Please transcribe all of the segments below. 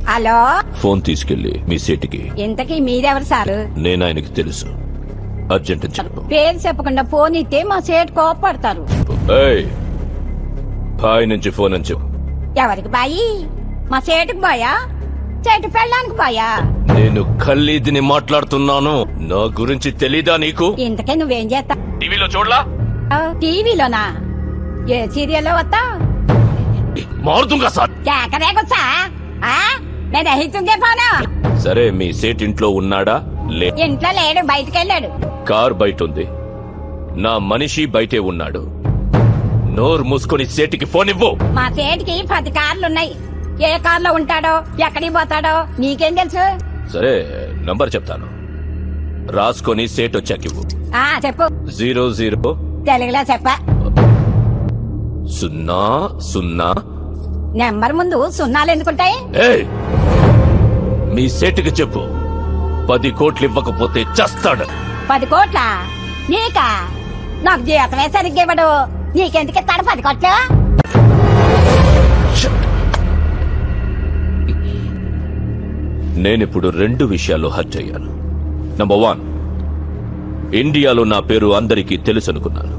Hello, phone తీసుకెళ్లి మీ సీటుకి. ఇంతకీ మీరెవరు సారు? నేను ఆయనకి తెలుసు. అర్జెంట్ అని చెప్పు. పేరు చెప్పకుండా ఫోన్ ఇస్తే మా సేటు కోపడతారు. ఏయ్, బాయ్ నుంచి ఫోన్ అని చెప్పు. ఎవరికి బాయి? మా సేటుకు బాయా? సేటు పెళ్ళానికి బాయా? నేను ఖల్లీదిని మాట్లాడుతున్నాను. నా గురించి తెలీదా నీకు? ఇంతకే నువ్వేం చేస్తా? టీవీలో చూడలా? టీవీలోనా? ఏ సీరియల్లో వస్తా? మారుతుంగా సార్. కేకరేకొచ్చా? నేను రహితుంగే పోను. సరే, మీ సేట్ ఇంట్లో ఉన్నాడా? ఇంట్లో లేడు, బయటకెళ్ళాడు. కార్ బయట ఉంది. నా మనిషి బయటే ఉన్నాడు. నోరు మూసుకొని సేటికి ఫోన్ ఇవ్వు. మా సేటికి 10 కార్లున్నాయి. ఏ కార్లో ఉంటాడో, ఎక్కడికి పోతాడో నీకేం తెలుసు? సరే, నంబర్ చెప్తాను, రాసుకొని సేట్ వచ్చాకివ్వు. చెప్పు. 00 తెలుగులో చెప్ప. 00. నెంబర్ ముందు సున్నాలు ఎందుకుంటాయి? మీ సేటుకి చెప్పు, 10 కోట్లు ఇవ్వకపోతే చస్తాడు. 10 కోట్ల? నీకా? నాకు జీవితమే సరిగ్గా ఇవ్వడు. నీకెందుకు ఇస్తాడు 10 కోట్లు? నేనిప్పుడు 2 విషయాల్లో హర్ట్ అయ్యాను. నంబర్ 1, ఇండియాలో నా పేరు అందరికీ తెలుసు అనుకున్నాను,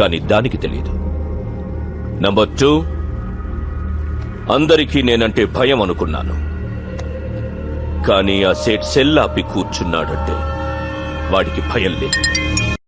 కానీ దానికి తెలియదు. నంబర్ 2, అందరికీ నేనంటే భయం అనుకున్నాను, కానీ ఆ సేట్ సెల్లాపి కూర్చున్నాడంటే వాడికి భయం లేదు.